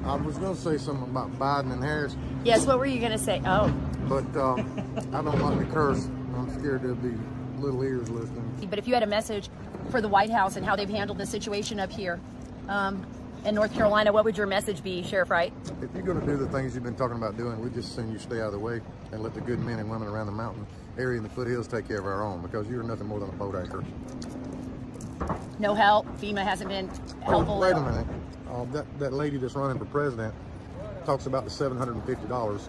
I was going to say something about Biden and Harris. Yes, what were you going to say? Oh. But I don't like to curse. I'm scared there'll be little ears listening. But if you had a message for the White House and how they've handled the situation up here in North Carolina, what would your message be, Sheriff Wright? If you're going to do the things you've been talking about doing, we just send you stay out of the way and let the good men and women around the mountain area and the foothills take care of our own, because you're nothing more than a boat anchor. No help? FEMA hasn't been helpful? Wait a minute. That lady that's running for president talks about the $750.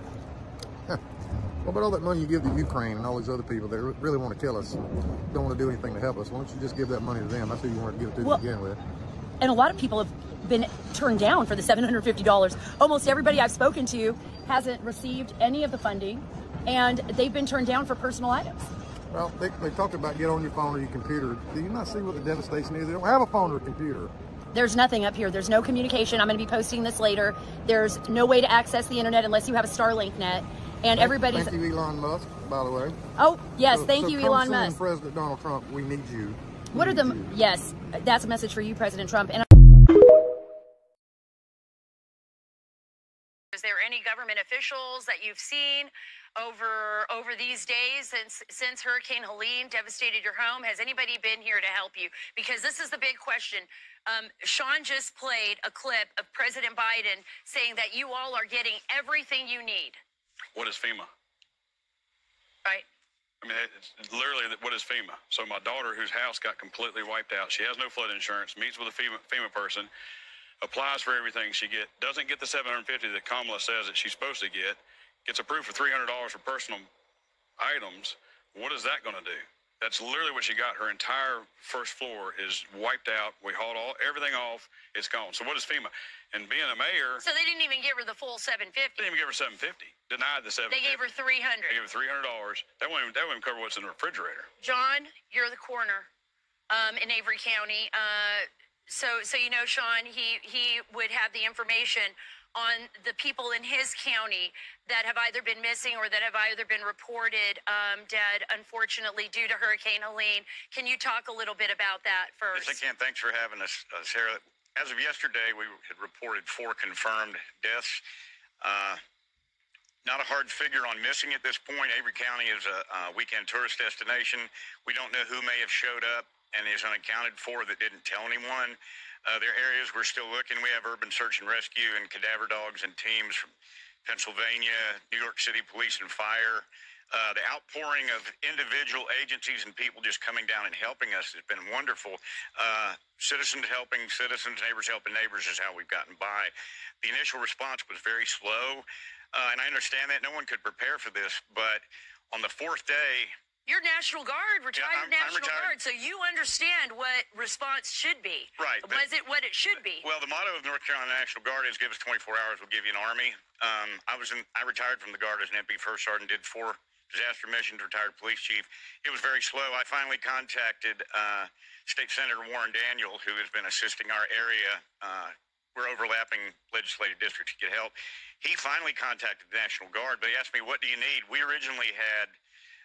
What about all that money you give to Ukraine and all these other people that really want to kill us, don't want to do anything to help us? Why don't you just give that money to them? That's who you want to give it to begin with. And a lot of people have been turned down for the $750. Almost everybody I've spoken to hasn't received any of the funding, and they've been turned down for personal items. Well, they talked about get on your phone or your computer. Do you not see what the devastation is? They don't have a phone or a computer. There's nothing up here. There's no communication. I'm going to be posting this later. There's no way to access the internet unless you have a Starlink net. And everybody's... Thank you, Elon Musk, by the way. Oh, yes, thank you, Elon Musk. President Donald Trump, we need you. What are the... Yes, that's a message for you, President Trump. And is there any government officials that you've seen over these days since Hurricane Helene devastated your home? Has anybody been here to help you? Because this is the big question. Sean just played a clip of President Biden saying that you all are getting everything you need. What is FEMA? Right. I mean, it's literally, what is FEMA? So my daughter, whose house got completely wiped out, she has no flood insurance, meets with a FEMA person, applies for everything she doesn't get the $750 that Kamala says that she's supposed to get, gets approved for $300 for personal items. What is that going to do? That's literally what she got. Her entire first floor is wiped out. We hauled everything off. It's gone. So what is FEMA? And being a mayor... So they didn't even give her the full $750. They didn't even give her $750. Denied the $750. They gave her $300. They gave her $300. That won't even cover what's in the refrigerator. John, you're the coroner in Avery County. So you know, Sean, he would have the information on the people in his county that have either been missing or that have either been reported dead, unfortunately, due to Hurricane Helene. Can you talk a little bit about that first? Yes, I can. Thanks for having us, Sarah. As of yesterday, we had reported 4 confirmed deaths. Not a hard figure on missing at this point. Avery County is a weekend tourist destination. We don't know who may have showed up and is unaccounted for that didn't tell anyone. There are areas we're still looking. We have urban search and rescue and cadaver dogs and teams from Pennsylvania, New York City Police and Fire. The outpouring of individual agencies and people just coming down and helping us has been wonderful. Citizens helping citizens, neighbors helping neighbors is how we've gotten by. The initial response was very slow, and I understand that. No one could prepare for this, but on the 4th day... You're National Guard, retired National Guard, so you understand what response should be. Right. Was it what it should be? Well, the motto of North Carolina National Guard is give us 24 hours, we'll give you an army. I retired from the Guard as an MP First Sergeant, did 4 disaster missions, retired police chief. It was very slow. I finally contacted State Senator Warren Daniel, who has been assisting our area. We're overlapping legislative districts to get help. He finally contacted the National Guard, but he asked me, what do you need? We originally had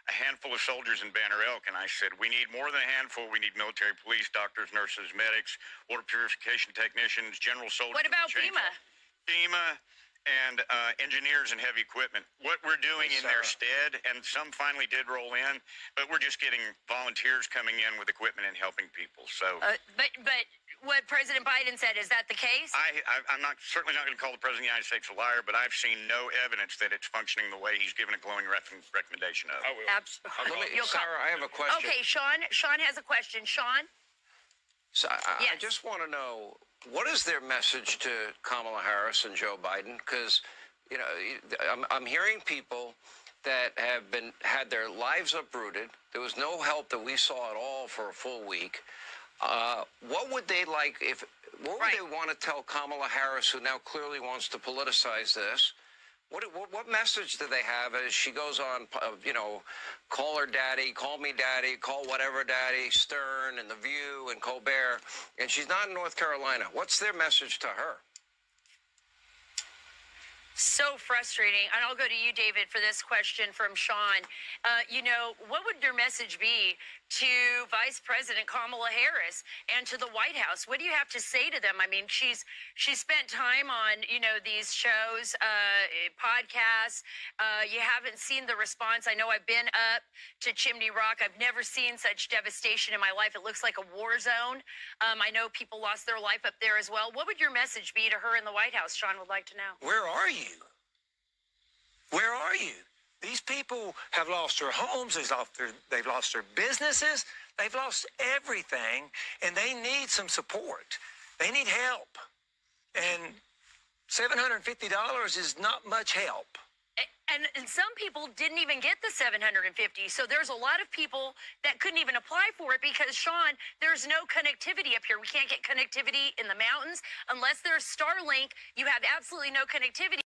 a handful of soldiers in Banner Elk, and I said, we need more than a handful. We need military police, doctors, nurses, medics, water purification technicians, general soldiers. What about FEMA? FEMA and engineers and heavy equipment. What we're doing in their stead, and some finally did roll in, but we're just getting volunteers coming in with equipment and helping people. So, but what President Biden said, is that the case? I'm certainly not going to call the President of the United States a liar, but I've seen no evidence that it's functioning the way he's given a glowing recommendation of. I will. Absolutely. Sarah, I have a question. Okay, Sean has a question. Sean? So I just want to know, what is their message to Kamala Harris and Joe Biden? Because, you know, I'm hearing people that have had their lives uprooted. There was no help that we saw at all for a full week. What would they like what would they want to tell Kamala Harris, who now clearly wants to politicize this? What message do they have as she goes on, you know, call her daddy, call me daddy, call whatever daddy, Stern and The View and Colbert, and she's not in North Carolina. What's their message to her? So frustrating. And I'll go to you, David, for this question from Sean. What would your message be to Vice President Kamala Harris and to the White House? What do you have to say to them? I mean, she's spent time on, these shows, podcasts. You haven't seen the response. I know I've been up to Chimney Rock. I've never seen such devastation in my life. It looks like a war zone. I know people lost their life up there as well. What would your message be to her in the White House? Sean would like to know. Where are you? Where are you? These people have lost their homes. They've lost their businesses. They've lost everything, and they need some support. They need help. And $750 is not much help. And some people didn't even get the $750. So there's a lot of people that couldn't even apply for it because, Sean, there's no connectivity up here. We can't get connectivity in the mountains. Unless there's Starlink, you have absolutely no connectivity.